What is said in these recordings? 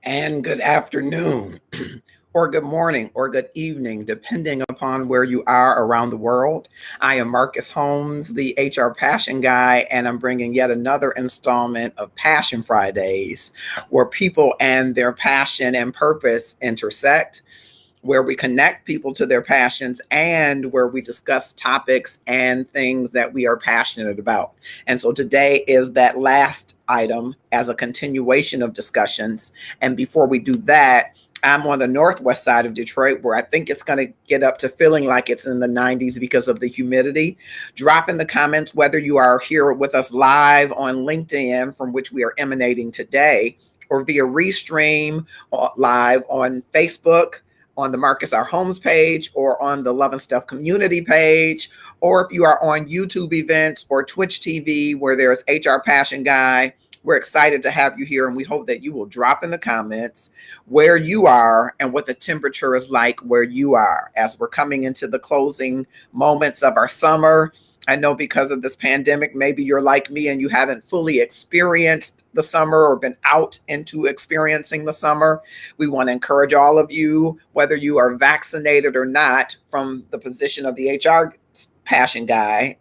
And good afternoon, or good morning, or good evening, depending upon where you are around the world. I am Marcus Holmes, the HR Passion Guy, and I'm bringing yet another installment of Passion Fridays, where people and their passion and purpose intersect, where we connect people to their passions and where we discuss topics and things that we are passionate about. And so today is that last item as a continuation of discussions. And before we do that, I'm on the northwest side of Detroit where I think it's going to get up to feeling like it's in the 90s because of the humidity. Drop in the comments whether you are here with us live on LinkedIn, from which we are emanating today, or via Restream live on Facebook, on the Marcus R. Holmes page, or on the Love and Stuff community page, or if you are on YouTube events or Twitch TV where there's HR Passion Guy. We're excited to have you here, and we hope that you will drop in the comments where you are and what the temperature is like where you are as we're coming into the closing moments of our summer. I know because of this pandemic, maybe you're like me and you haven't fully experienced the summer or been out into experiencing the summer. We want to encourage all of you, whether you are vaccinated or not, from the position of the HR Passion Guy.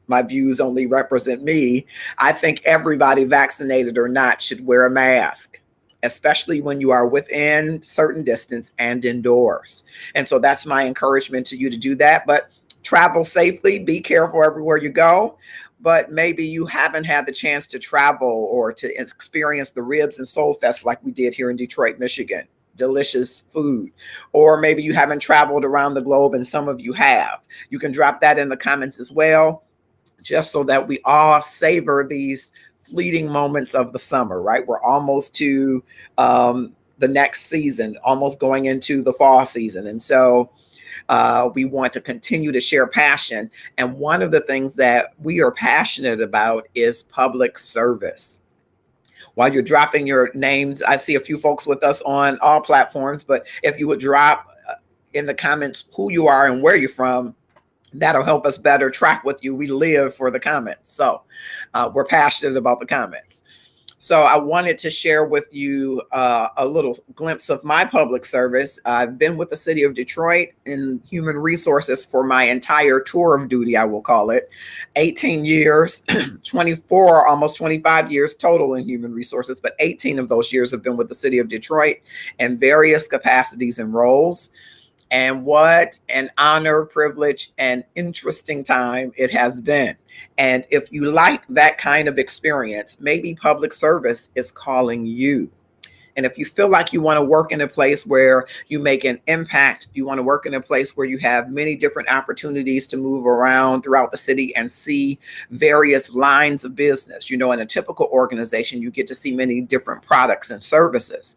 My views only represent me. I think everybody, vaccinated or not, should wear a mask, especially when you are within certain distance and indoors. And so that's my encouragement to you to do that. But travel safely, be careful everywhere you go. But maybe you haven't had the chance to travel or to experience the Ribs and Soul Fest like we did here in Detroit, Michigan. Delicious food. Or maybe you haven't traveled around the globe and some of you have. You can drop that in the comments as well, just so that we all savor these fleeting moments of the summer, right? We're almost to the next season, almost going into the fall season. And so we want to continue to share passion. And one of the things that we are passionate about is public service. While you're dropping your names, I see a few folks with us on all platforms, but if you would drop in the comments who you are and where you're from, that'll help us better track with you. We live for the comments. So we're passionate about the comments. So I wanted to share with you a little glimpse of my public service. I've been with the city of Detroit in human resources for my entire tour of duty, I will call it. 18 years, 24, almost 25 years total in human resources, but 18 of those years have been with the city of Detroit in various capacities and roles. And what an honor, privilege, and interesting time it has been. And if you like that kind of experience, maybe public service is calling you. And if you feel like you want to work in a place where you make an impact, you want to work in a place where you have many different opportunities to move around throughout the city and see various lines of business. In a typical organization, you get to see many different products and services.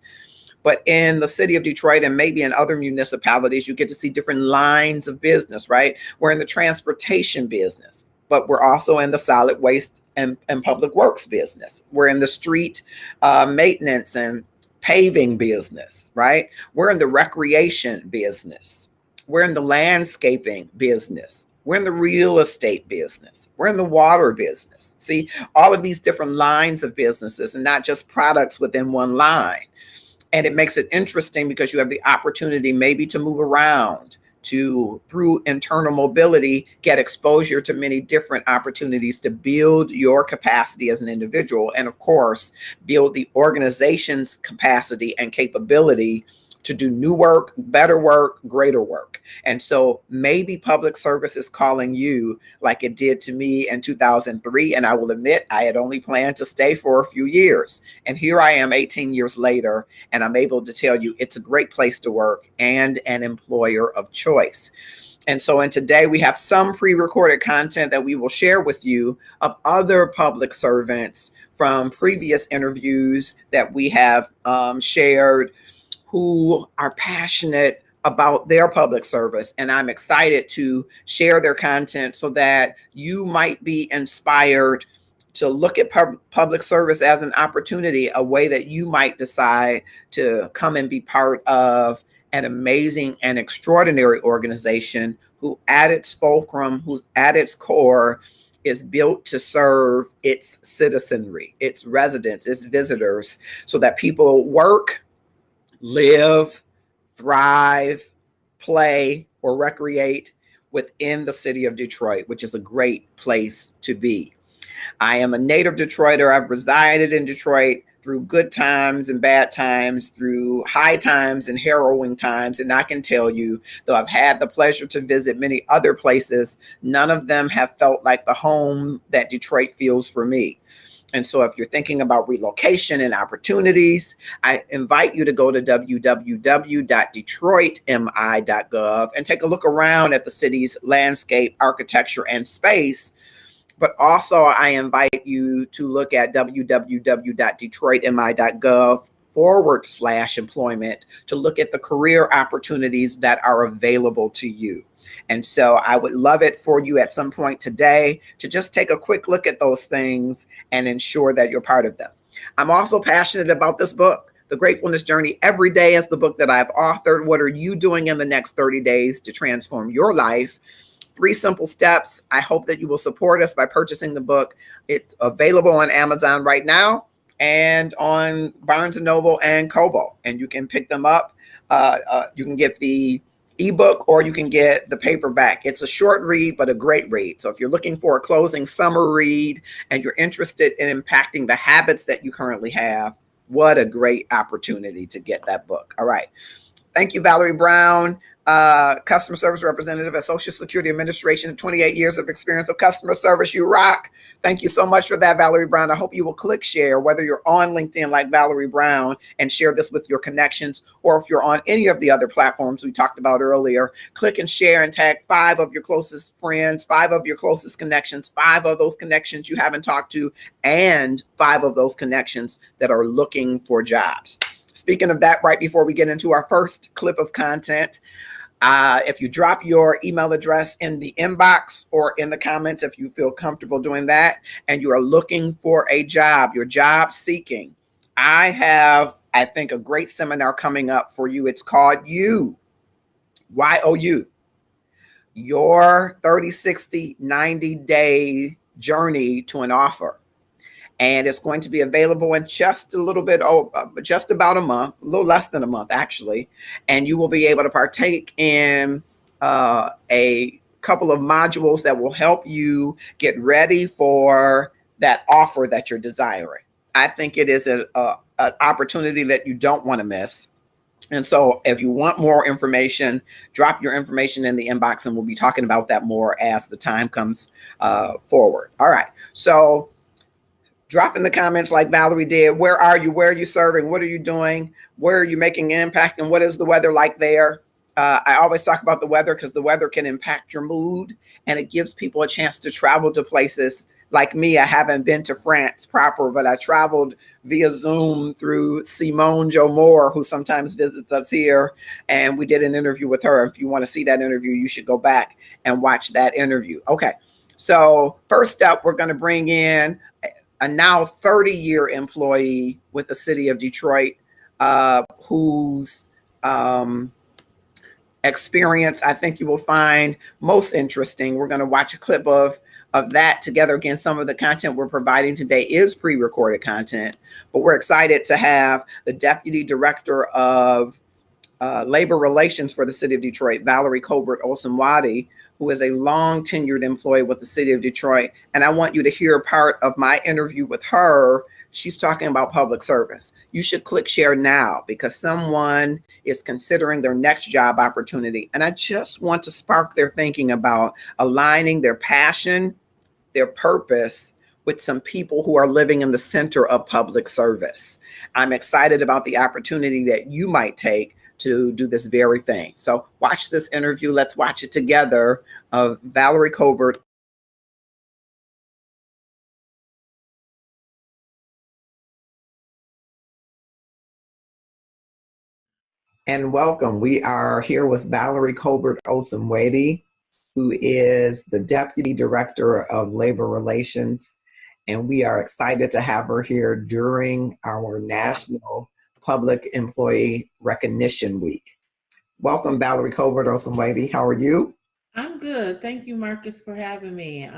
But in the city of Detroit and maybe in other municipalities, you get to see different lines of business, right? We're in the transportation business, but we're also in the solid waste and public works business. We're in the street maintenance and paving business, right? We're in the recreation business. We're in the landscaping business. We're in the real estate business. We're in the water business. See, all of these different lines of businesses and not just products within one line. And it makes it interesting because you have the opportunity maybe to move around, to, through internal mobility, get exposure to many different opportunities to build your capacity as an individual. And of course, build the organization's capacity and capability to do new work, better work, greater work. And so maybe public service is calling you like it did to me in 2003. And I will admit, I had only planned to stay for a few years. And here I am 18 years later, and I'm able to tell you it's a great place to work and an employer of choice. And so, today we have some pre-recorded content that we will share with you of other public servants from previous interviews that we have shared, who are passionate about their public service. And I'm excited to share their content so that you might be inspired to look at public service as an opportunity, a way that you might decide to come and be part of an amazing and extraordinary organization who at its fulcrum, who's at its core, is built to serve its citizenry, its residents, its visitors, so that people work, live, thrive, play, or recreate within the city of Detroit, which is a great place to be. I am a native Detroiter. I've resided in Detroit through good times and bad times, through high times and harrowing times. And I can tell you, though I've had the pleasure to visit many other places, none of them have felt like the home that Detroit feels for me. And so if you're thinking about relocation and opportunities, I invite you to go to www.detroitmi.gov and take a look around at the city's landscape, architecture, and space. But also, I invite you to look at www.detroitmi.gov/employment to look at the career opportunities that are available to you. And so I would love it for you at some point today to just take a quick look at those things and ensure that you're part of them. I'm also passionate about this book, The Gratefulness Journey. Every day is the book that I've authored. What are you doing in the next 30 days to transform your life? 3 simple steps. I hope that you will support us by purchasing the book. It's available on Amazon right now and on Barnes & Noble and Kobo. And you can pick them up. You can get the ebook or you can get the paperback. It's a short read, but a great read. So if you're looking for a closing summer read and you're interested in impacting the habits that you currently have, what a great opportunity to get that book. All right. Thank you, Valerie Brown, customer service representative at Social Security Administration, 28 years of experience of customer service. You rock. Thank you so much for that, Valerie Brown. I hope you will click share, whether you're on LinkedIn like Valerie Brown, and share this with your connections, or if you're on any of the other platforms we talked about earlier, click and share and tag 5 of your closest friends, 5 of your closest connections, 5 of those connections you haven't talked to, and 5 of those connections that are looking for jobs. Speaking of that, right before we get into our first clip of content, if you drop your email address in the inbox or in the comments, if you feel comfortable doing that, and you are looking for a job, you're job seeking, I have, I think, a great seminar coming up for you. It's called You, Y-O-U, your 30, 60, 90-day journey to an offer. And it's going to be available in just a little bit, just about a month, a little less than a month, actually. And you will be able to partake in a couple of modules that will help you get ready for that offer that you're desiring. I think it is an opportunity that you don't want to miss. And so if you want more information, drop your information in the inbox, and we'll be talking about that more as the time comes forward. All right. So drop in the comments like Valerie did. Where are you? Where are you serving? What are you doing? Where are you making an impact? And what is the weather like there? I always talk about the weather because the weather can impact your mood, and it gives people a chance to travel to places. Like me, I haven't been to France proper, but I traveled via Zoom through Simone Jo Moore, who sometimes visits us here. And we did an interview with her. If you want to see that interview, you should go back and watch that interview. Okay. So first up, we're going to bring in a now 30-year employee with the city of Detroit, whose experience I think you will find most interesting. We're going to watch a clip of that together. Again, some of the content we're providing today is pre-recorded content, but we're excited to have the Deputy Director of Labor Relations for the city of Detroit, Valerie Colbert Osunwadi, who is a long tenured employee with the city of Detroit. And I want you to hear part of my interview with her. She's talking about public service. You should click share now because someone is considering their next job opportunity. And I just want to spark their thinking about aligning their passion, their purpose with some people who are living in the center of public service. I'm excited about the opportunity that you might take to do this very thing. So watch this interview. Let's watch it together of Valerie Colbert. And welcome. We are here with Valerie Colbert Osunwadi, who is the Deputy Director of Labor Relations. And we are excited to have her here during our National Public Employee Recognition Week. Welcome, Valerie Colbert Osunwadi. How are you? I'm good. Thank you, Marcus, for having me.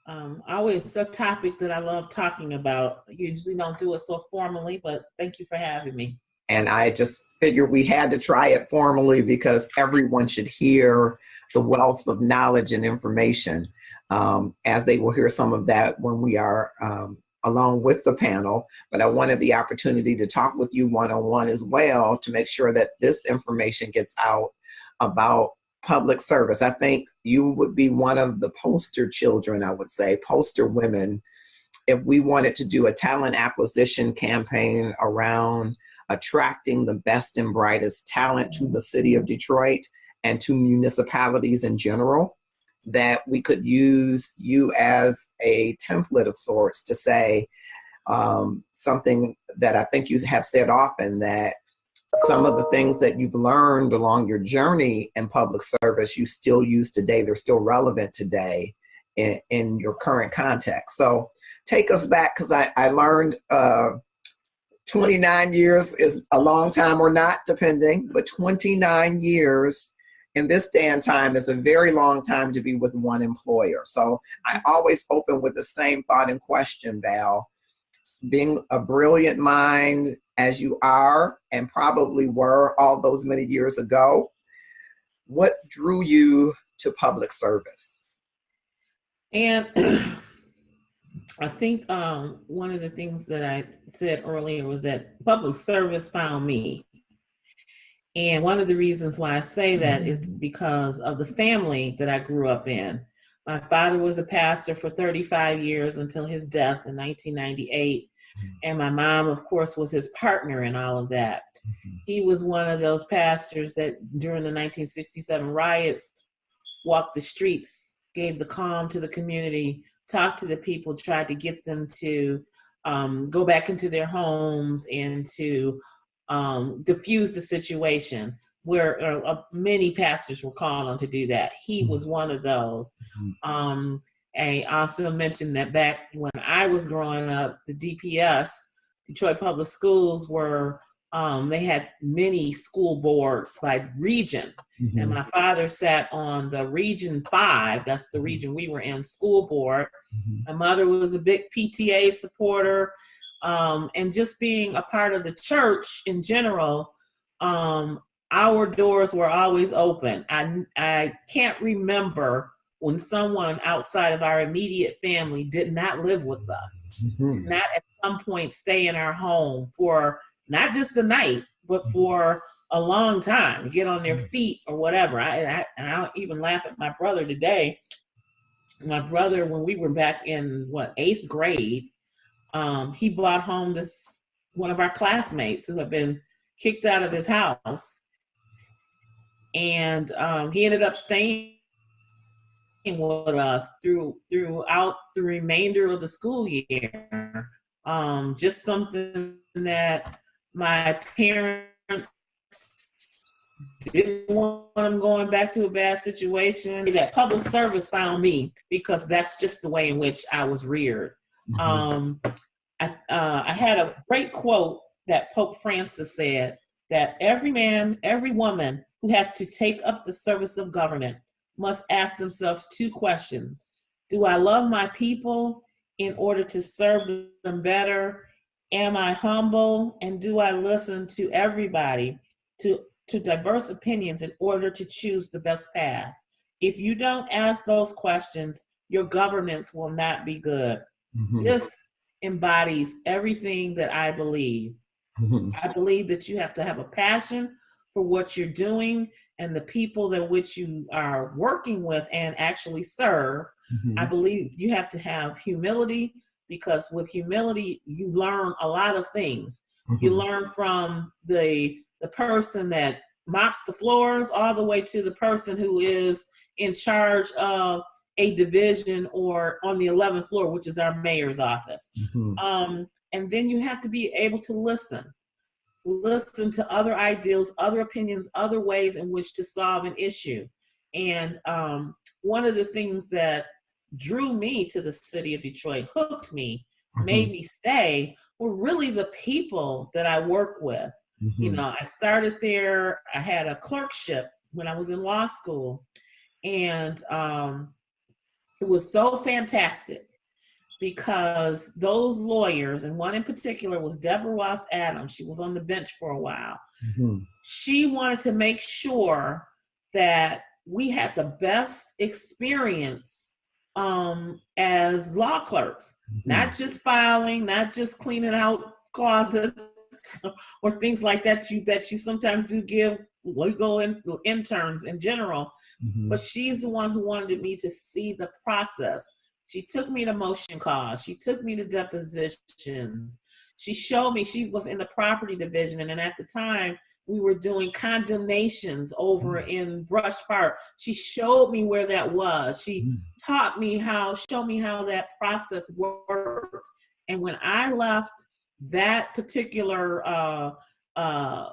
Always a topic that I love talking about. Usually don't do it so formally, but thank you for having me. And I just figured we had to try it formally because everyone should hear the wealth of knowledge and information, as they will hear some of that when we are along with the panel. But I wanted the opportunity to talk with you one-on-one as well to make sure that this information gets out about public service. I think you would be one of the poster children, I would say, poster women, if we wanted to do a talent acquisition campaign around attracting the best and brightest talent to the city of Detroit and to municipalities in general, that we could use you as a template of sorts to say something that I think you have said often, that some of the things that you've learned along your journey in public service, you still use today. They're still relevant today in your current context. So take us back, because I learned 29 years is a long time or not, depending, but 29 years in this day and time is a very long time to be with one employer. So I always open with the same thought and question, Val. Being a brilliant mind as you are, and probably were all those many years ago, what drew you to public service? And I think one of the things that I said earlier was that public service found me. And one of the reasons why I say that is because of the family that I grew up in. My father was a pastor for 35 years until his death in 1998. And my mom, of course, was his partner in all of that. He was one of those pastors that during the 1967 riots walked the streets, gave the calm to the community, talked to the people, tried to get them to go back into their homes and to diffuse the situation, where many pastors were called on to do that. He was one of those. I also mentioned that back when I was growing up, the DPS, Detroit Public Schools, were they had many school boards by region. And my father sat on the Region 5, that's the region we were in, school board. My mother was a big PTA supporter. And just being a part of the church in general, our doors were always open. I can't remember when someone outside of our immediate family did not live with us, did not at some point stay in our home for not just a night, but for a long time, to get on their feet or whatever. And I'll even laugh at my brother today. My brother, when we were back in 8th grade, he brought home one of our classmates who had been kicked out of his house, and he ended up staying with us throughout the remainder of the school year. Just something that my parents didn't want him going back to a bad situation. That public service found me because that's just the way in which I was reared. I had a great quote that Pope Francis said, that every man, every woman who has to take up the service of government must ask themselves 2 questions. Do I love my people in order to serve them better? Am I humble? And do I listen to everybody, to diverse opinions in order to choose the best path? If you don't ask those questions, your governance will not be good. This embodies everything that I believe. I believe that you have to have a passion for what you're doing and the people that which you are working with and actually serve. I believe you have to have humility, because with humility, you learn a lot of things. You learn from the person that mops the floors all the way to the person who is in charge of a division or on the 11th floor, which is our mayor's office. And then you have to be able to listen to other ideals, other opinions, other ways in which to solve an issue. And one of the things that drew me to the city of Detroit, hooked me, made me stay, were really the people that I work with. You know, I started there, I had a clerkship when I was in law school, and It was so fantastic because those lawyers, and one in particular was Deborah Ross Adams. She was on the bench for a while. Mm-hmm. She wanted to make sure that we had the best experience as law clerks, not just filing, not just cleaning out closets or things like that you sometimes do give legal interns in general. But she's the one who wanted me to see the process. She took me to motion calls. She took me to depositions. She showed me, she was in the property division. And then at the time, we were doing condemnations over in Brush Park. She showed me where that was. She showed me how that process worked. And when I left that particular that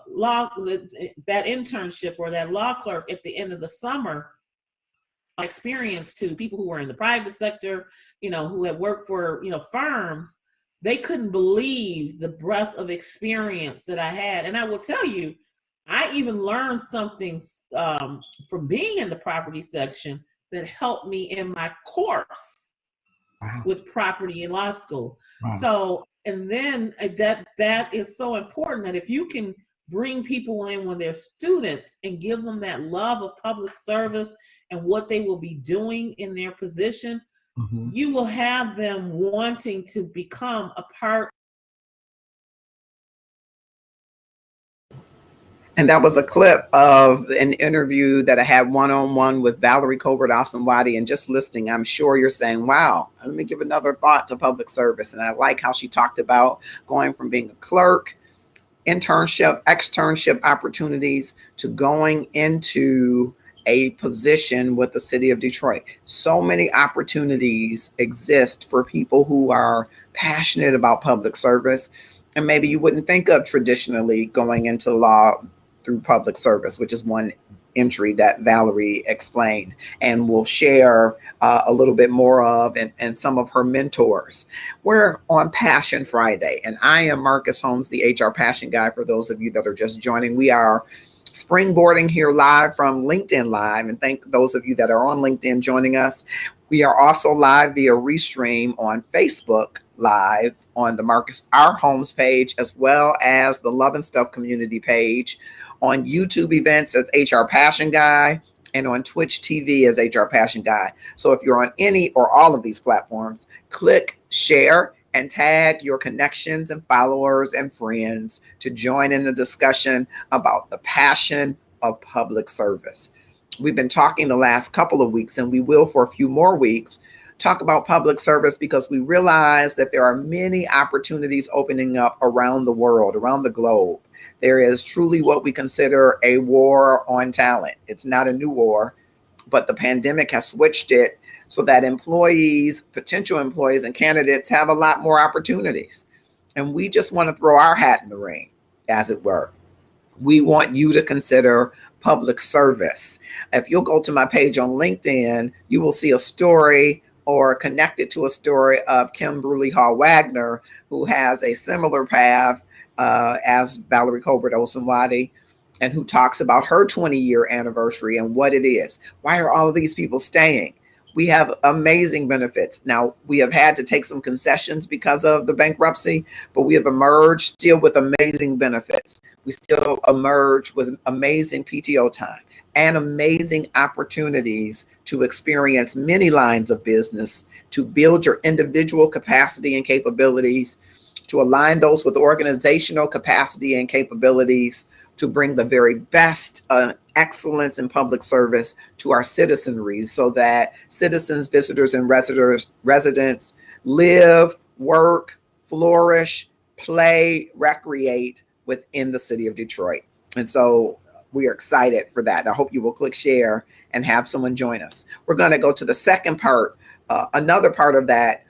internship or that law clerk at the end of the summer, experience to people who were in the private sector, who had worked for, firms, they couldn't believe the breadth of experience that I had. And I will tell you, I even learned something from being in the property section that helped me in my course with property in law school. Wow. So, and then that is so important, that if you can bring people in when they're students and give them that love of public service and what they will be doing in their position, you will have them wanting to become a part. And that was a clip of an interview that I had one-on-one with Valerie Colbert Osunwadi. And just listening, I'm sure you're saying, wow, let me give another thought to public service. And I like how she talked about going from being a clerk, internship, externship opportunities, to going into a position with the city of Detroit. So many opportunities exist for people who are passionate about public service. And maybe you wouldn't think of traditionally going into law through public service, which is one entry that Valerie explained and will share a little bit more of, and some of her mentors. We're on Passion Friday, and I am Marcus Holmes, the HR Passion Guy. For those of you that are just joining, we are springboarding here live from LinkedIn Live, and thank those of you that are on LinkedIn joining us. We are also live via Restream on Facebook Live on the Marcus R. Holmes page, as well as the Love and Stuff community page, on YouTube events as HR Passion Guy, and on Twitch TV as HR Passion Guy. So if you're on any or all of these platforms, click share and tag your connections and followers and friends to join in the discussion about the passion of public service. We've been talking the last couple of weeks, and we will for a few more weeks, talk about public service, because we realize that there are many opportunities opening up around the world, around the globe. There is truly what we consider a war on talent. It's not a new war, but the pandemic has switched it so that employees, potential employees, and candidates have a lot more opportunities. And we just want to throw our hat in the ring, as it were. We want you to consider public service. If you'll go to my page on LinkedIn, you will see a story or connected to a story of Kimberly Hall Wagner, who has a similar path as Valerie Colbert Osunwadi, and who talks about her 20-year anniversary and what it is. Why are all of these people staying? We have amazing benefits. Now, we have had to take some concessions because of the bankruptcy, but we have emerged still with amazing benefits. We still emerge with amazing PTO time and amazing opportunities to experience many lines of business, to build your individual capacity and capabilities, to align those with organizational capacity and capabilities, to bring the very best excellence in public service to our citizenry, so that citizens, visitors, and residents live, work, flourish, play, recreate within the city of Detroit. And so we are excited for that. I hope you will click share and have someone join us. We're going to go to the second part, another part of that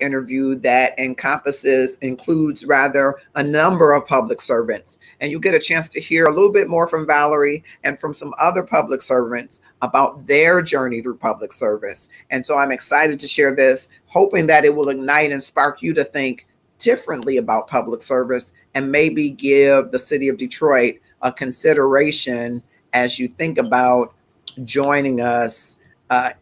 interview that includes a number of public servants. And you get a chance to hear a little bit more from Valerie and from some other public servants about their journey through public service. And so I'm excited to share this, hoping that it will ignite and spark you to think differently about public service and maybe give the city of Detroit a consideration as you think about joining us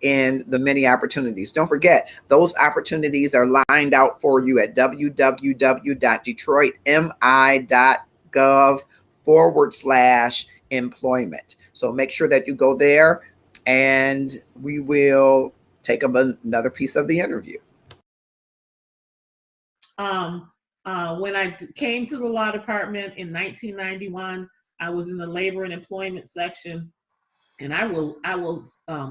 in the many opportunities. Don't forget, those opportunities are lined out for you at www.detroitmi.gov/employment. So make sure that you go there, and we will take up another piece of the interview. When I came to the law department in 1991, I was in the labor and employment section. And I will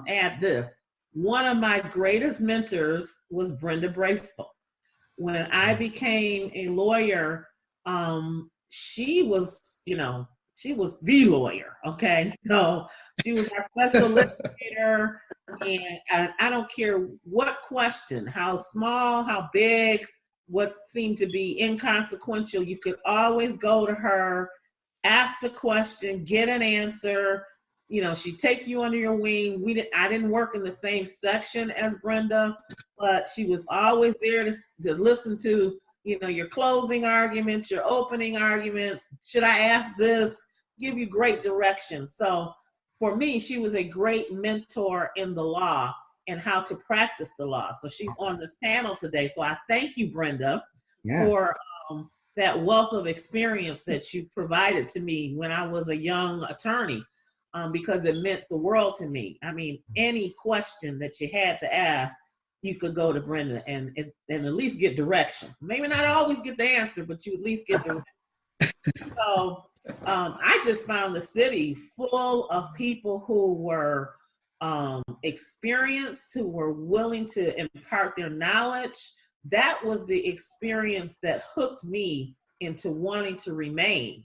add this. One of my greatest mentors was Brenda Bracewell. When I became a lawyer, she was the lawyer, okay? So she was our special litigator, and I don't care what question, how small, how big, what seemed to be inconsequential, you could always go to her, ask the question, get an answer. She'd take you under your wing. I didn't work in the same section as Brenda, but she was always there to listen to, your closing arguments, your opening arguments. Should I ask this? Give you great direction. So for me, she was a great mentor in the law and how to practice the law. So she's on this panel today. So I thank you, Brenda, for that wealth of experience that you provided to me when I was a young attorney, because it meant the world to me. I mean, any question that you had to ask, you could go to Brenda and at least get direction. Maybe not always get the answer, but you at least get direction. So I just found the city full of people who were experienced, who were willing to impart their knowledge. That was the experience that hooked me into wanting to remain.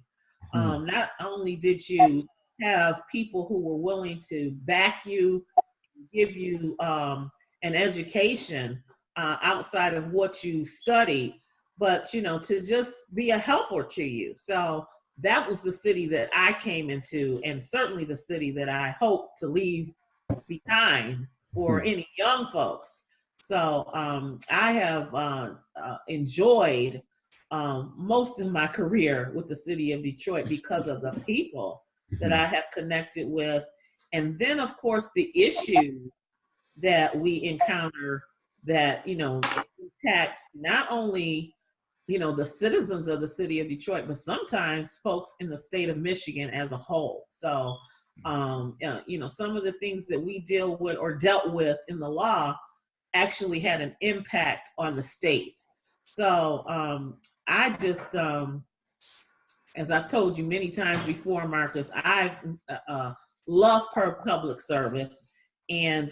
Not only did you have people who were willing to back you, give you an education outside of what you studied, but to just be a helper to you. So that was the city that I came into, and certainly the city that I hope to leave behind for any young folks. So I have enjoyed most of my career with the city of Detroit because of the people that I have connected with. And then, of course, the issues that we encounter that, impact not only, the citizens of the city of Detroit, but sometimes folks in the state of Michigan as a whole. So, some of the things that we deal with or dealt with in the law actually had an impact on the state. So I just, as I've told you many times before, Marcus, I've loved public service. And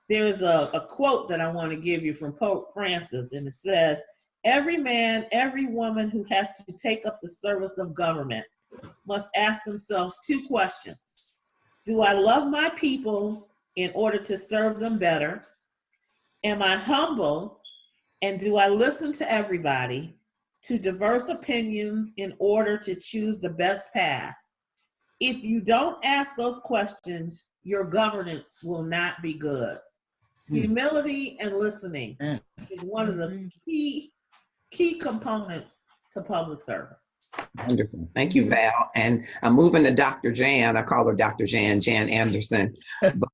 there's a quote that I want to give you from Pope Francis, and it says, "Every man, every woman who has to take up the service of government must ask themselves two questions. Do I love my people in order to serve them better? Am I humble? And do I listen to everybody, to diverse opinions in order to choose the best path? If you don't ask those questions, your governance will not be good." Humility and listening is one of the key components to public service. Wonderful. Thank you, Val. And I'm moving to Dr. Jan. I call her Dr. Jan Anderson. But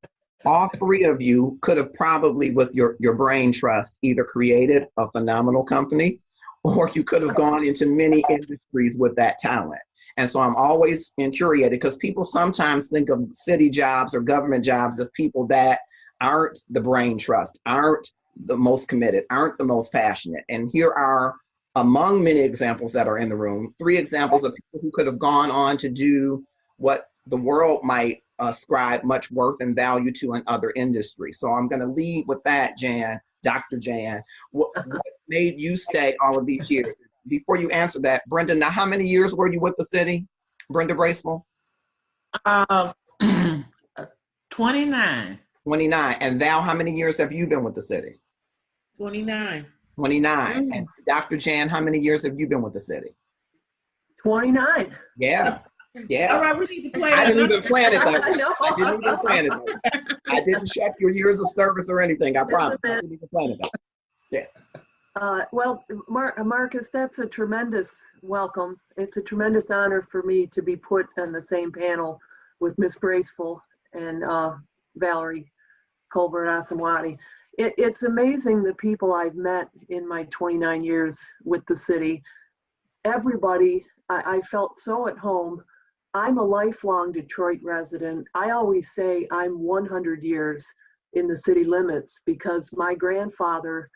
all three of you could have probably, with your brain trust, either created a phenomenal company, or you could have gone into many industries with that talent. And so I'm always infuriated because people sometimes think of city jobs or government jobs as people that aren't the brain trust, aren't the most committed, aren't the most passionate. And here are, among many examples that are in the room, 3 examples of people who could have gone on to do what the world might ascribe much worth and value to in other industries. So I'm going to lead with that, Jan, Dr. Jan. What made you stay all of these years? Before you answer that, Brenda, now how many years were you with the city, Brenda Bracewell? 29. 29. And Val, how many years have you been with the city? 29. 29. And Dr. Jan, how many years have you been with the city? 29. Yeah. Yeah. All right, we need to play. I didn't even plan it that way. I know. I didn't even plan it that way. I didn't check your years of service or anything. I promise. I didn't even plan it that way. Yeah. Well, Marcus, that's a tremendous welcome. It's a tremendous honor for me to be put on the same panel with Ms. Bracewell and Valerie. Colbert Asamwadi. It's amazing the people I've met in my 29 years with the city. Everybody, I felt so at home. I'm a lifelong Detroit resident. I always say I'm 100 years in the city limits because my grandfather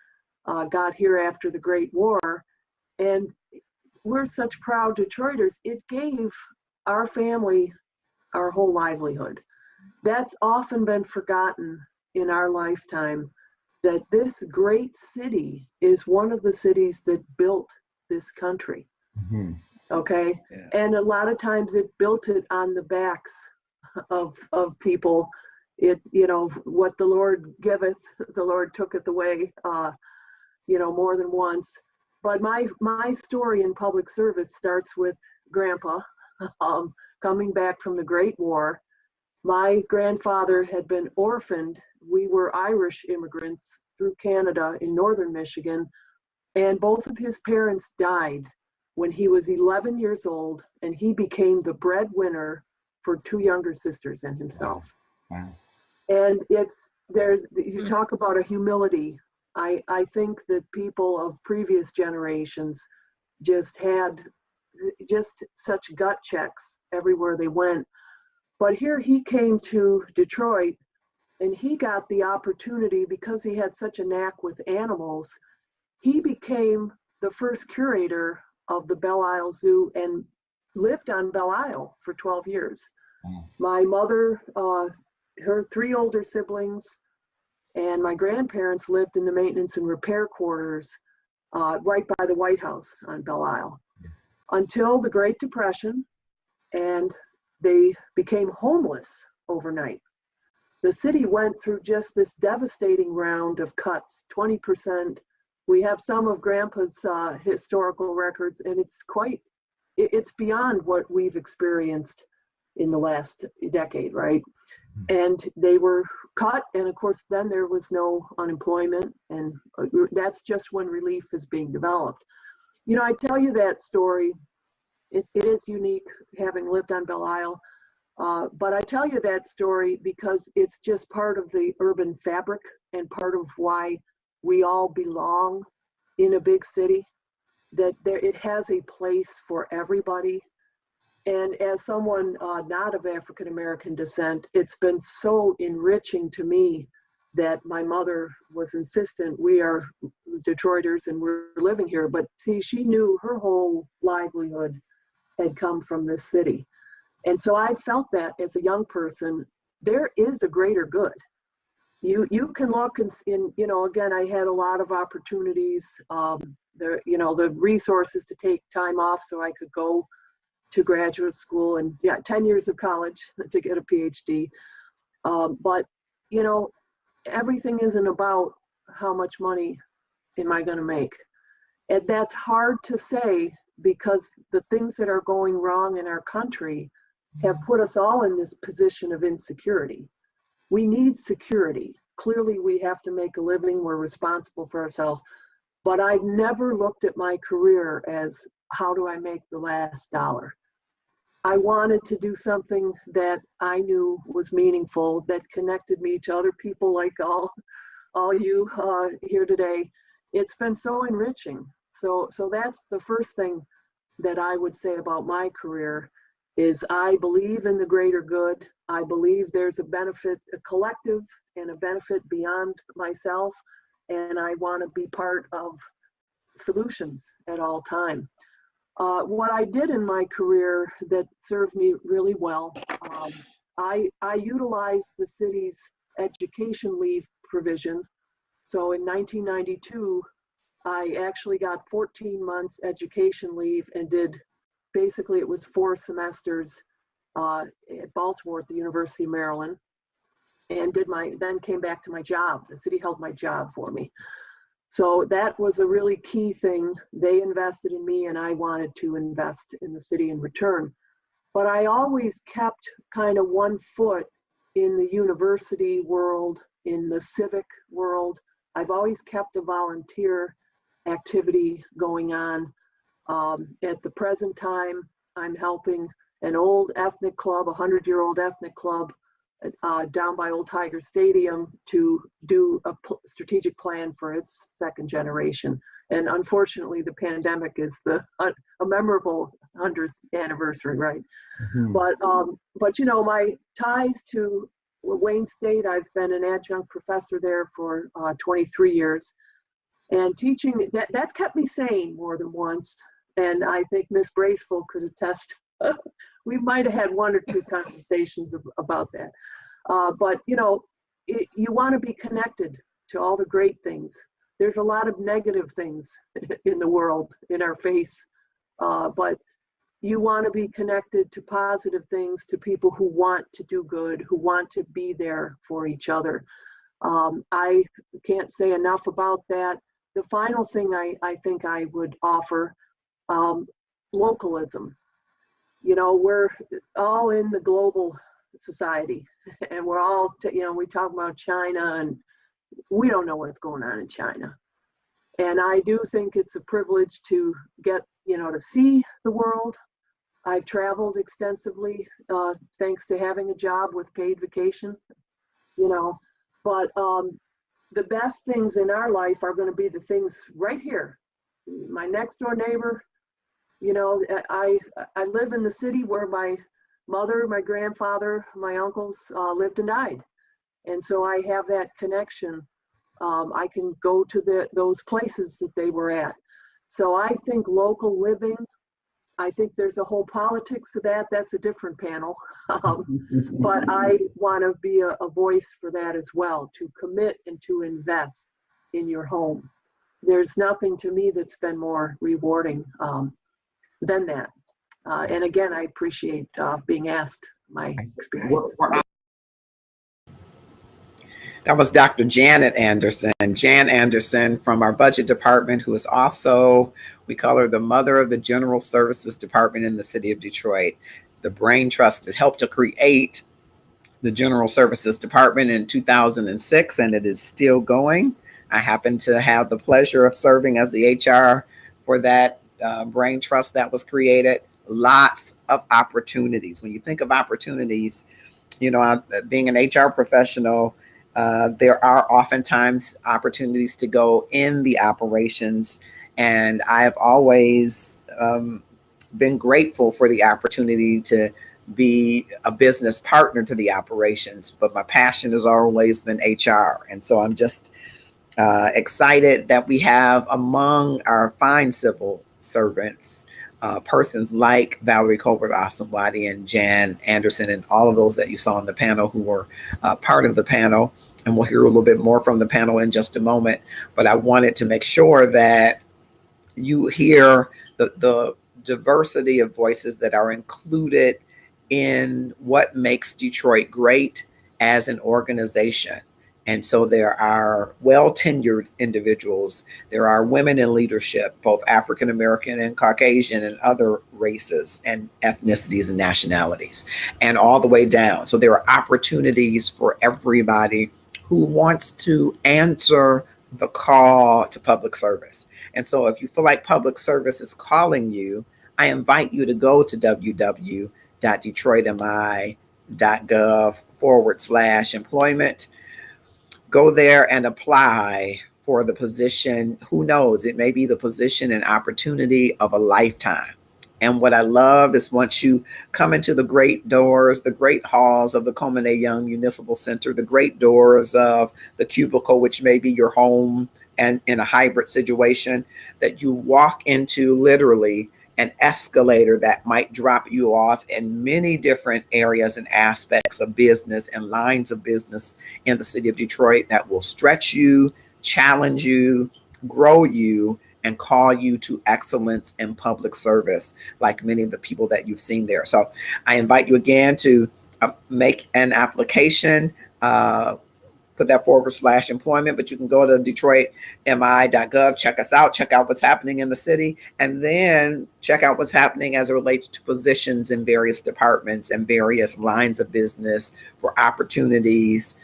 got here after the Great War, and we're such proud Detroiters. It gave our family our whole livelihood. That's often been forgotten in our lifetime, that this great city is one of the cities that built this country. Mhm. Okay. Yeah. And a lot of times it built it on the backs of people. It, you know, what the Lord giveth, the Lord tooketh away, you know, more than once. But my story in public service starts with Grandpa coming back from the Great War. My grandfather had been orphaned. We were Irish immigrants through Canada in northern Michigan, and both of his parents died when he was 11 years old, and he became the breadwinner for two younger sisters and himself. Wow. And you talk about a humility. I think that people of previous generations just had just such gut checks everywhere they went. But here he came to Detroit, and he got the opportunity because he had such a knack with animals. He became the first curator of the Belle Isle Zoo and lived on Belle Isle for 12 years. Wow. My mother, her three older siblings, and my grandparents lived in the maintenance and repair quarters right by the White House on Belle Isle until the Great Depression, and they became homeless overnight. The city went through just this devastating round of cuts, 20%. We have some of Grandpa's historical records, and it's beyond what we've experienced in the last decade, right? And they were cut, and of course then there was no unemployment, and that's just when relief is being developed. You know, I tell you that story, it is unique having lived on Belle Isle, but I tell you that story because it's just part of the urban fabric and part of why we all belong in a big city, that it has a place for everybody. And as someone not of African American descent, it's been so enriching to me that my mother was insistent, we are Detroiters and we're living here. But see, she knew her whole livelihood had come from this city. And so I felt that as a young person, there is a greater good. You can look in, you know, again, I had a lot of opportunities, there, you know, the resources to take time off so I could go to graduate school, and 10 years of college to get a PhD. But, you know, everything isn't about how much money am I going to make. And that's hard to say because the things that are going wrong in our country have put us all in this position of insecurity. We need security. Clearly, we have to make a living. We're responsible for ourselves. But I've never looked at my career as how do I make the last dollar. I wanted to do something that I knew was meaningful, that connected me to other people like all you here today. It's been so enriching. So that's the first thing that I would say about my career is I believe in the greater good. I believe there's a benefit, a collective and a benefit beyond myself. And I want to be part of solutions at all time. What I did in my career that served me really well, I utilized the city's education leave provision. So in 1992, I actually got 14 months education leave and did, basically it was 4 semesters at Baltimore at the University of Maryland, and then came back to my job. The city held my job for me. So that was a really key thing. They invested in me and I wanted to invest in the city in return. But I always kept kind of one foot in the university world, in the civic world. I've always kept a volunteer activity going on. At the present time, I'm helping an old ethnic club, a 100-year-old ethnic club, down by Old Tiger Stadium to do a strategic plan for its second generation. And unfortunately, the pandemic is a memorable 100th anniversary, right? Mhm. But you know, my ties to Wayne State, I've been an adjunct professor there for 23 years. And teaching, that's kept me sane more than once. And I think Miss Braceful could attest. We might have had one or two conversations about that. But you know, you want to be connected to all the great things. There's a lot of negative things in the world, in our face. But you want to be connected to positive things, to people who want to do good, who want to be there for each other. I can't say enough about that. The final thing I think I would offer, localism. You know, we're all in the global society, and we're all, you know, we talk about China, and we don't know what's going on in China. And I do think it's a privilege to get, you know, to see the world. I've traveled extensively, thanks to having a job with paid vacation, you know, but the best things in our life are going to be the things right here. My next door neighbor, you know, I live in the city where my mother, my grandfather, my uncles lived and died. And so I have that connection. I can go to those places that they were at. So I think local living, I think there's a whole politics to that. That's a different panel. But I want to be a voice for that as well, to commit and to invest in your home. There's nothing to me that's been more rewarding than that. And again, I appreciate being asked my experience. That was Dr. Janet Anderson. Jan Anderson from our budget department, who is also, we call her the mother of the General Services Department in the city of Detroit. The brain trust that helped to create the General Services Department in 2006, and it is still going. I happen to have the pleasure of serving as the HR for that brain trust that was created. Lots of opportunities. When you think of opportunities, you know, being an HR professional, there are oftentimes opportunities to go in the operations, and I have always been grateful for the opportunity to be a business partner to the operations, but my passion has always been HR. And so I'm just excited that we have among our fine civil servants persons like Valerie Colbert-Asomwadi and Jan Anderson and all of those that you saw on the panel who were part of the panel. And we'll hear a little bit more from the panel in just a moment. But I wanted to make sure that you hear the diversity of voices that are included in what makes Detroit great as an organization. And so there are well-tenured individuals. There are women in leadership, both African American and Caucasian and other races and ethnicities and nationalities, and all the way down. So there are opportunities for everybody who wants to answer the call to public service. And so if you feel like public service is calling you, I invite you to go to www.detroitmi.gov/employment. Go there and apply for the position. Who knows? It may be the position and opportunity of a lifetime. And what I love is once you come into the great doors, the great halls of the Coleman A. Young Municipal Center, the great doors of the cubicle, which may be your home and in a hybrid situation, that you walk into literally an escalator that might drop you off in many different areas and aspects of business and lines of business in the city of Detroit that will stretch you, challenge you, grow you, and call you to excellence in public service, like many of the people that you've seen there. So I invite you again to make an application, put that /employment, but you can go to DetroitMI.gov, check us out, check out what's happening in the city, and then check out what's happening as it relates to positions in various departments and various lines of business for opportunities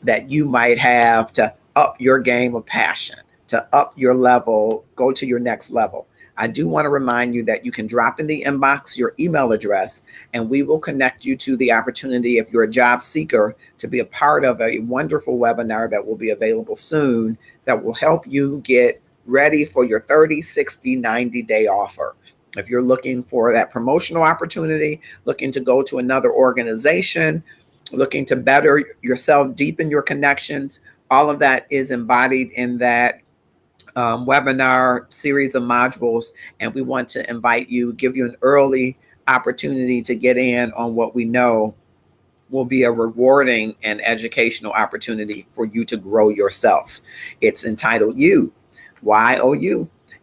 that you might have to up your game of passion, to up your level, go to your next level. I do want to remind you that you can drop in the inbox your email address, and we will connect you to the opportunity, if you're a job seeker, to be a part of a wonderful webinar that will be available soon that will help you get ready for your 30, 60, 90-day offer. If you're looking for that promotional opportunity, looking to go to another organization, looking to better yourself, deepen your connections, all of that is embodied in that webinar series of modules. And we want to invite you, give you an early opportunity to get in on what we know will be a rewarding and educational opportunity for you to grow yourself. It's entitled YOU,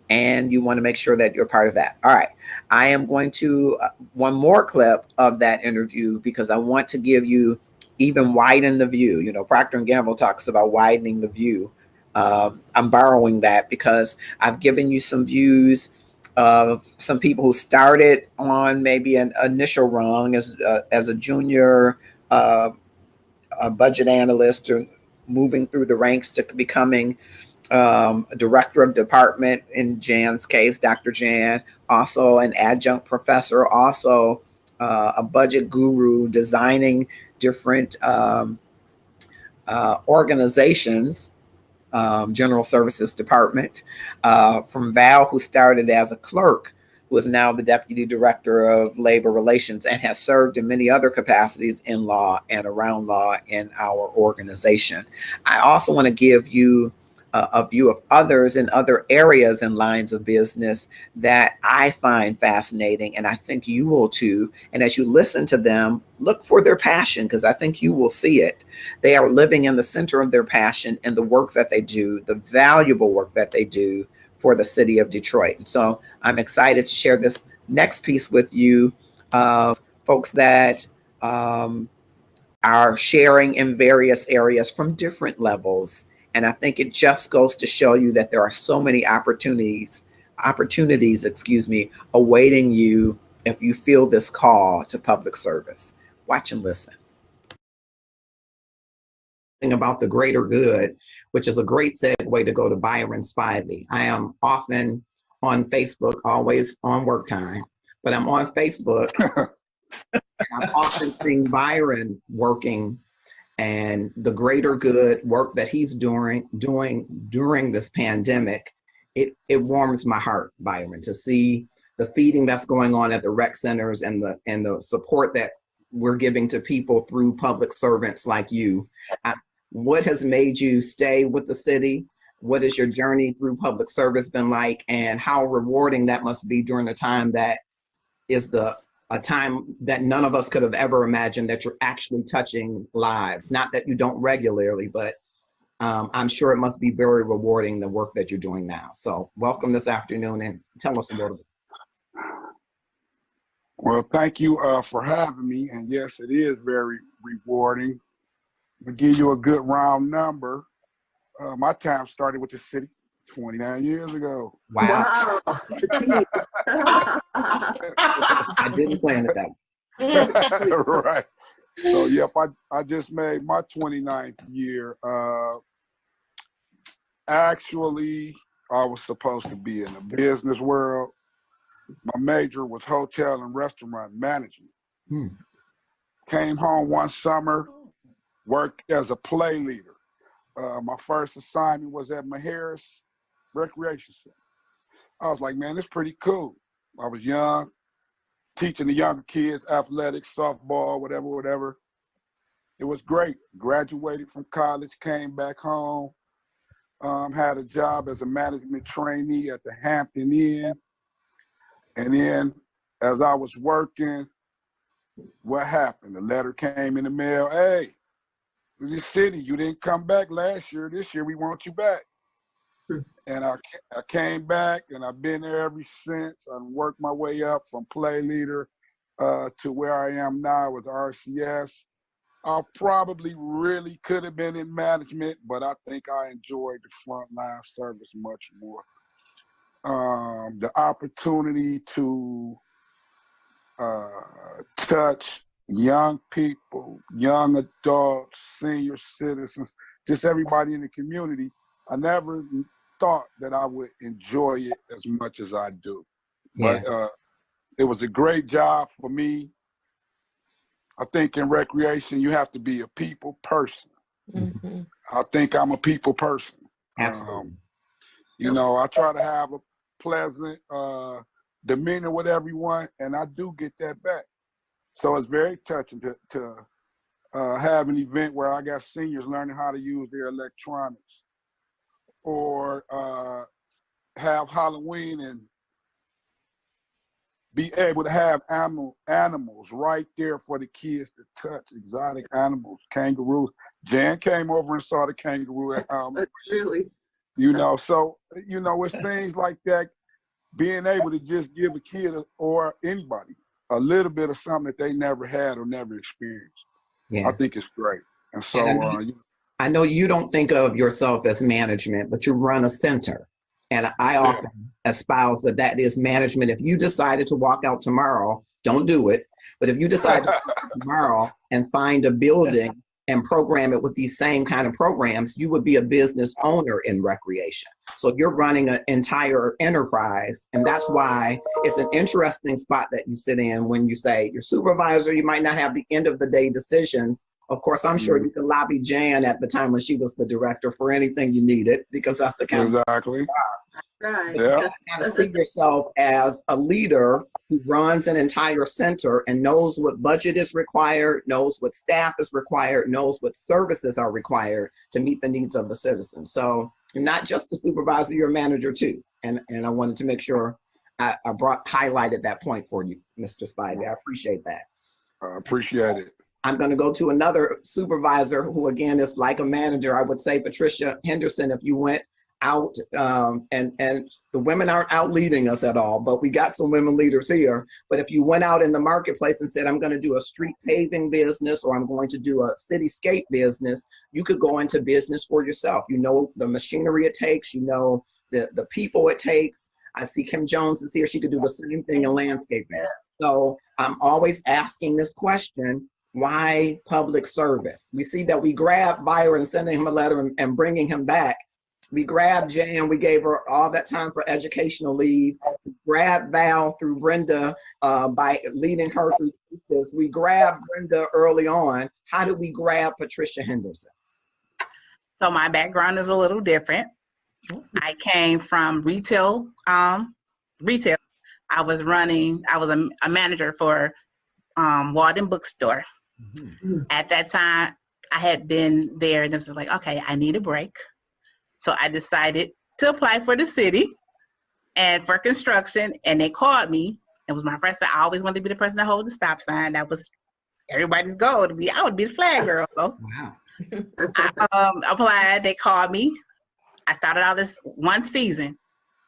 and you want to make sure that you're part of that. All right. I am going to one more clip of that interview because I want to give you even widen the view. You know, Procter & Gamble talks about widening the view. I'm borrowing that because I've given you some views of some people who started on maybe an initial rung as a junior a budget analyst, or moving through the ranks to becoming a director of department in Jan's case, Dr. Jan, also an adjunct professor, also a budget guru, designing different organizations, General Services Department, from Val, who started as a clerk, who is now the Deputy Director of Labor Relations and has served in many other capacities in law and around law in our organization. I also want to give you a view of others in other areas and lines of business that I find fascinating, and I think you will too. And as you listen to them, look for their passion, because I think you will see it. They are living in the center of their passion and the work that they do, the valuable work that they do for the city of Detroit. And so I'm excited to share this next piece with you of folks that are sharing in various areas from different levels. And I think it just goes to show you that there are so many opportunities, awaiting you if you feel this call to public service. Watch and listen. About the greater good, which is a great segue to go to Byron Spivey. I am often on Facebook, always on work time, but I'm on Facebook. And I'm often seeing Byron working and the greater good work that he's doing during this pandemic. It warms my heart, Byron, to see the feeding that's going on at the rec centers and the support that we're giving to people through public servants like you. What has made you stay with the city? What has your journey through public service been like, and how rewarding that must be during a time that is a time that none of us could have ever imagined, that you're actually touching lives? Not that you don't regularly, but I'm sure it must be very rewarding, the work that you're doing now. So welcome this afternoon, and tell us a little bit. Well, thank you for having me. And yes, it is very rewarding. To give you a good round number, my time started with the city 29 years ago. Wow. I didn't plan it that way. Right. So, yep, I just made my 29th year. Actually, I was supposed to be in the business world. My major was hotel and restaurant management. Came home one summer, worked as a play leader. My first assignment was at Maharis Recreation Center. I was like, man, it's pretty cool. I was young, teaching the younger kids athletics, softball, whatever. It was great. Graduated from college, came back home, had a job as a management trainee at the Hampton Inn. And then as I was working, what happened? The letter came in the mail. Hey, this city, you didn't come back last year. This year, we want you back. And I came back, and I've been there ever since. I worked my way up from play leader to where I am now with RCS. I probably really could have been in management, but I think I enjoyed the frontline service much more. The opportunity to touch young people, young adults, senior citizens, just everybody in the community. I never thought that I would enjoy it as much as I do. Yeah. But it was a great job for me. I think in recreation, you have to be a people person. Mm-hmm. I think I'm a people person. Absolutely. You know, I try to have a pleasant demeanor with everyone, and I do get that back. So it's very touching to have an event where I got seniors learning how to use their electronics, or have Halloween and be able to have animals right there for the kids to touch, exotic animals, kangaroos. Jan came over and saw the kangaroo at Halloween. Really? You know, so, you know, it's things like that, being able to just give a kid or anybody a little bit of something that they never had or never experienced. Yeah. I think it's great. And so, And I know you don't think of yourself as management, but you run a center. And I often espouse that that is management. If you decided to walk out tomorrow, don't do it. But if you decide to walk out tomorrow and find a building and program it with these same kind of programs, you would be a business owner in recreation. So you're running an entire enterprise. And that's why it's an interesting spot that you sit in when you say your supervisor, you might not have the end of the day decisions. Of course, I'm sure you could lobby Jan at the time when she was the director for anything you needed, because that's the kind exactly. Right. Yeah. you kind of see yourself as a leader who runs an entire center and knows what budget is required, knows what staff is required, knows what services are required to meet the needs of the citizens. So you're not just a supervisor, you're a manager too. And I wanted to make sure I highlighted that point for you, Mr. Spivey. I appreciate that. I appreciate it. I'm going to go to another supervisor who, again, is like a manager. I would say Patricia Henderson, if you went out, and the women aren't out leading us at all, but we got some women leaders here. But if you went out in the marketplace and said, I'm going to do a street paving business, or I'm going to do a cityscape business, you could go into business for yourself. You know the machinery it takes, you know the people it takes. I see Kim Jones is here. She could do the same thing in landscaping. So I'm always asking this question: why public service? We see that we grab Byron, sending him a letter and bringing him back. We grabbed Jan, we gave her all that time for educational leave. We grabbed Val through Brenda by leading her through this. We grabbed Brenda early on. How did we grab Patricia Henderson? So my background is a little different. I came from retail. I was a manager for Walden Bookstore. Mm-hmm. At that time, I had been there, and it was like, okay, I need a break. So I decided to apply for the city and for construction, and they called me. It was my first time. I always wanted to be the person to hold the stop sign. That was everybody's goal to be. I would be the flag girl. So Wow. I applied. They called me. I started out this one season,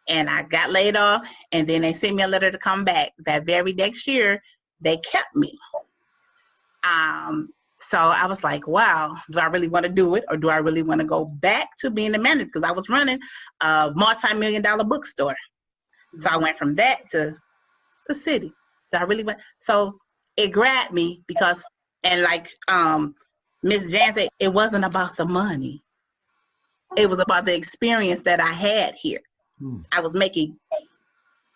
and I got laid off. And then they sent me a letter to come back. That very next year, they kept me. So I was like, wow, do I really want to do it, or do I really want to go back to being a manager? Because I was running a multi-million-dollar bookstore. So I went from that to the city. So I really went. So it grabbed me because, and like Ms. Jan said, it wasn't about the money. It was about the experience that I had here. I was making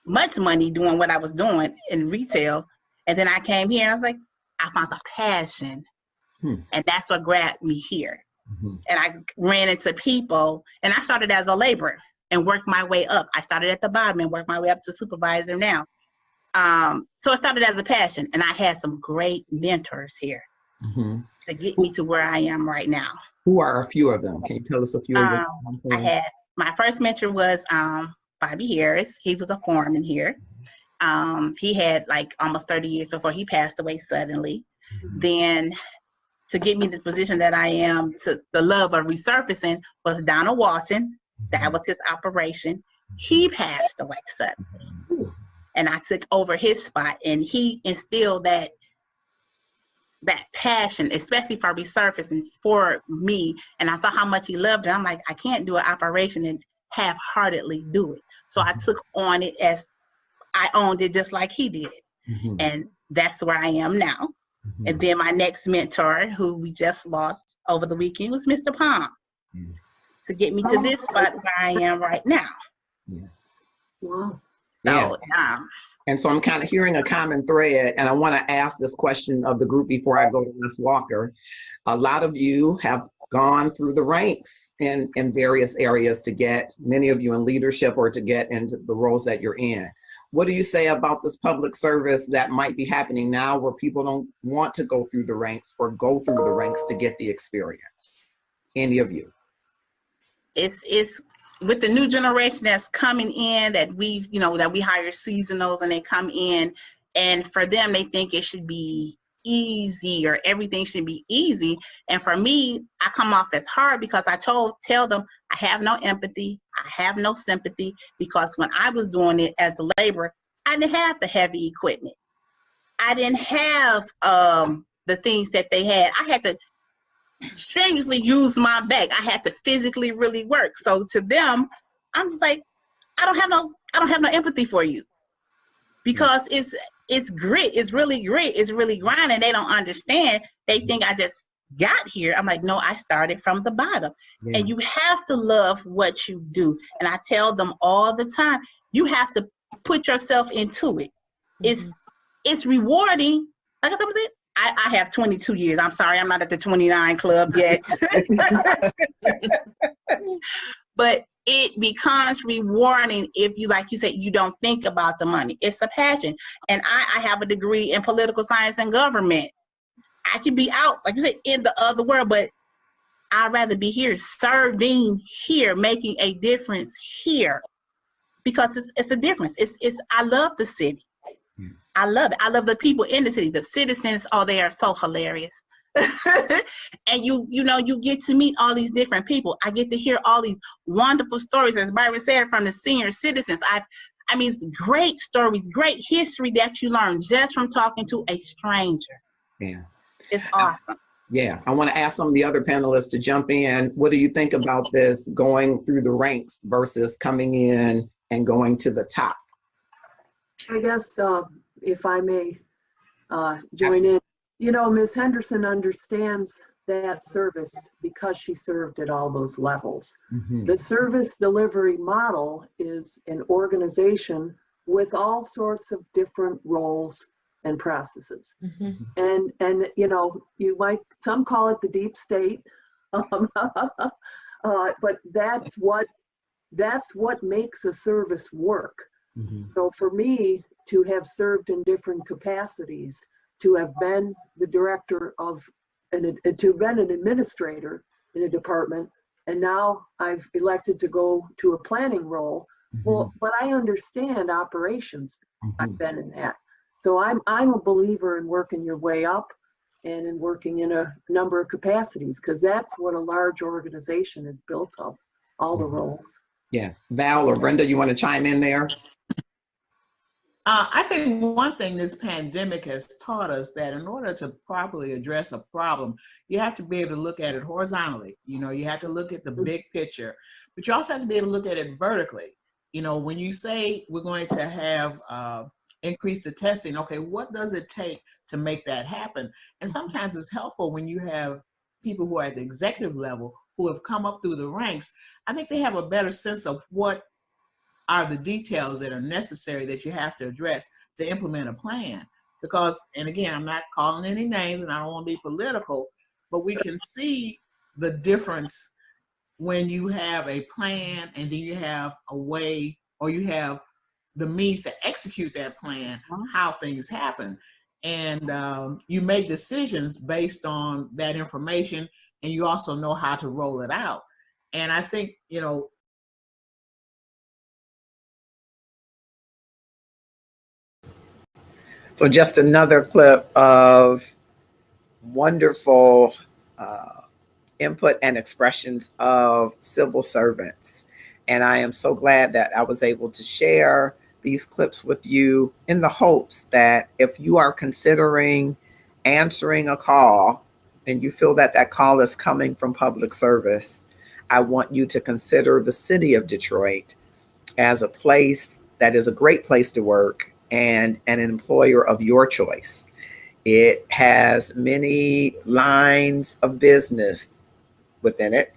much money doing what I was doing in retail. And then I came here, I was like, I found a passion. And that's what grabbed me here. Mm-hmm. And I ran into people, and I started as a laborer and worked my way up. I started at the bottom and worked my way up to supervisor now. So it started as a passion, and I had some great mentors here to get me to where I am right now. Who are a few of them? Can you tell us a few of them? I had, my first mentor was Bobby Harris. He was a foreman here. He had like almost 30 years before he passed away suddenly. Then to get me the position that I am, to the love of resurfacing, was Donald Walton. That was his operation. He passed away suddenly. And I took over his spot, and he instilled that passion, especially for resurfacing, for me. And I saw how much he loved it. I'm like, I can't do an operation and half-heartedly do it. So I took on it as I owned it, just like he did. And that's where I am now. And then my next mentor, who we just lost over the weekend, was Mr. Palm. to get me to this spot where I am right now. Wow. Yeah. So, And so I'm kind of hearing a common thread, and I want to ask this question of the group before I go to Ms. Walker. A lot of you have gone through the ranks in various areas to get, many of you in leadership or to get into the roles that you're in. What do you say about this public service that might be happening now where people don't want to go through the ranks or go through the ranks to get the experience? Any of you? it's with the new generation that's coming in that we hire seasonals and they come in, and for them they think it should be easy or everything should be easy. And for me, I come off as hard because I tell them I have no empathy, I have no sympathy, because when I was doing it as a laborer, I didn't have the heavy equipment. I didn't have the things that they had. I had to strenuously use my back. I had to physically really work. So to them, I'm just like, I don't have no empathy for you, because it's grit. It's really grit. It's really grinding. They don't understand. They think I just got here. I'm like, no, I started from the bottom. Yeah. And you have to love what you do. And I tell them all the time, you have to put yourself into it. It's rewarding. Like I said, I have 22 years. I'm sorry, I'm not at the 29 club yet. But it becomes rewarding if you, like you said, you don't think about the money. It's a passion. And I have a degree in political science and government. I could be out, like you said, in the other world, but I'd rather be here, serving here, making a difference here, because it's a difference. I love the city. I love it. I love the people in the city. The citizens, they are so hilarious. And you get to meet all these different people. I get to hear all these wonderful stories, as Byron said, from the senior citizens. It's great stories, great history that you learn just from talking to a stranger. Yeah. It's awesome. Yeah, I want to ask some of the other panelists to jump in. What do you think about this, going through the ranks versus coming in and going to the top? I guess if I may join in, Ms. Henderson understands that service because she served at all those levels. Mm-hmm. The service delivery model is an organization with all sorts of different roles and processes. Mm-hmm. And some call it the deep state, but that's what makes a service work. Mm-hmm. So for me to have served in different capacities, to have been the director of, to have been an administrator in a department, and now I've elected to go to a planning role. Mm-hmm. Well, but I understand operations. Mm-hmm. I've been in that. So I'm a believer in working your way up and in working in a number of capacities, because that's what a large organization is built of, all the roles. Yeah. Val or Brenda, you want to chime in there? I think one thing this pandemic has taught us, that in order to properly address a problem, you have to be able to look at it horizontally. You have to look at the big picture, but you also have to be able to look at it vertically. When you say we're going to have increase the testing, okay, what does it take to make that happen? And sometimes it's helpful when you have people who are at the executive level who have come up through the ranks. I think they have a better sense of what are the details that are necessary that you have to address to implement a plan. Because, and again, I'm not calling any names and I don't want to be political, but we can see the difference when you have a plan and then you have a way, or you have the means to execute that plan, how things happen. And you make decisions based on that information, and you also know how to roll it out. And I think, So just another clip of wonderful input and expressions of civil servants. And I am so glad that I was able to share these clips with you in the hopes that if you are considering answering a call and you feel that that call is coming from public service, I want you to consider the city of Detroit as a place that is a great place to work and an employer of your choice. It has many lines of business within it.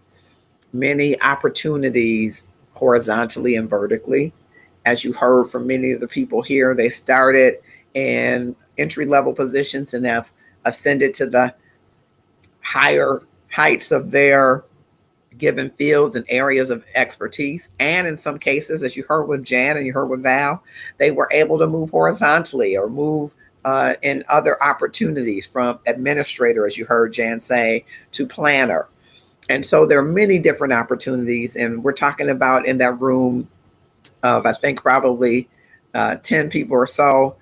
many opportunities horizontally and vertically. As you heard from many of the people here, they started in entry level positions and have ascended to the higher heights of their given fields and areas of expertise. And in some cases, as you heard with Jan and you heard with Val, they were able to move horizontally or move in other opportunities from administrator, as you heard Jan say, to planner. And so there are many different opportunities. And we're talking about in that room of, I think, probably 10 people or so,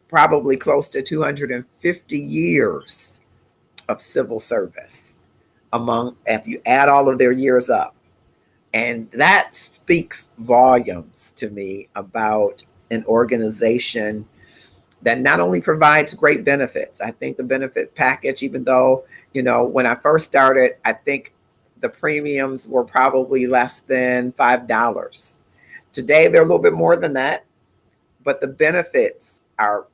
probably close to 250 years of civil service among, if you add all of their years up. And that speaks volumes to me about an organization that not only provides great benefits. I think the benefit package, even though, when I first started, I think the premiums were probably less than $5. Today, they're a little bit more than that, but the benefits are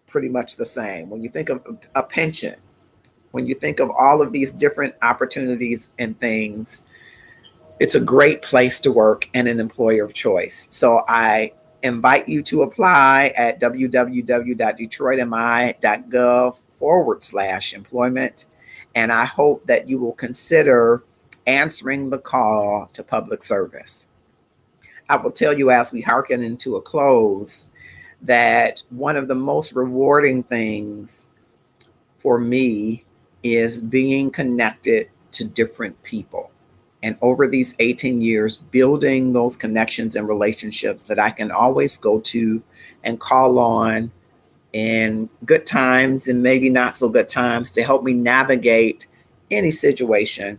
pretty much the same. When you think of a pension, when you think of all of these different opportunities and things, it's a great place to work and an employer of choice. So I invite you to apply at www.detroitmi.gov/employment. And I hope that you will consider answering the call to public service. I will tell you as we hearken into a close that one of the most rewarding things for me is being connected to different people. And over these 18 years, building those connections and relationships that I can always go to and call on in good times and maybe not so good times to help me navigate any situation.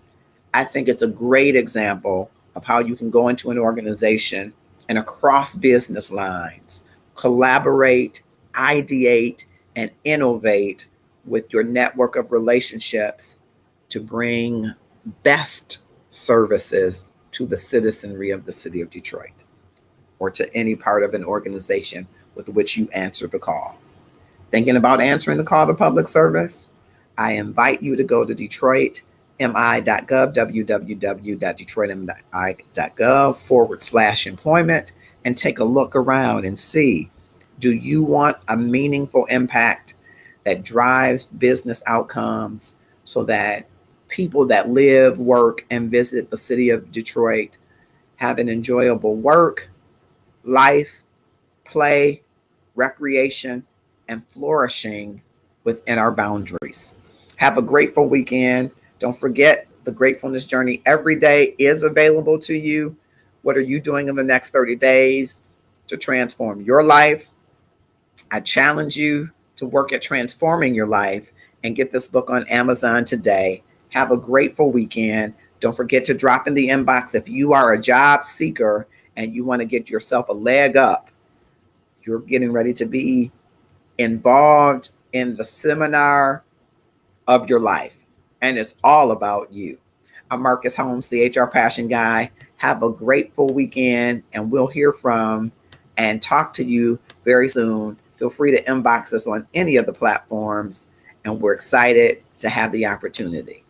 I think it's a great example of how you can go into an organization and across business lines, collaborate, ideate, and innovate with your network of relationships to bring best services to the citizenry of the city of Detroit or to any part of an organization with which you answer the call. Thinking about answering the call to public service? I invite you to go to DetroitMI.gov, www.detroitmi.gov/employment, and take a look around and see, do you want a meaningful impact that drives business outcomes so that people that live, work, and visit the city of Detroit have an enjoyable work, life, play, recreation, and flourishing within our boundaries? Have a grateful weekend. Don't forget, the Gratefulness Journey every day is available to you. What are you doing in the next 30 days to transform your life? I challenge you to work at transforming your life and get this book on Amazon today. Have a grateful weekend. Don't forget to drop in the inbox if you are a job seeker and you want to get yourself a leg up. You're getting ready to be involved in the seminar of your life, and it's all about you. I'm Marcus Holmes, the HR Passion Guy. Have a grateful weekend, and we'll hear from and talk to you very soon. Feel free to inbox us on any of the platforms, and we're excited to have the opportunity.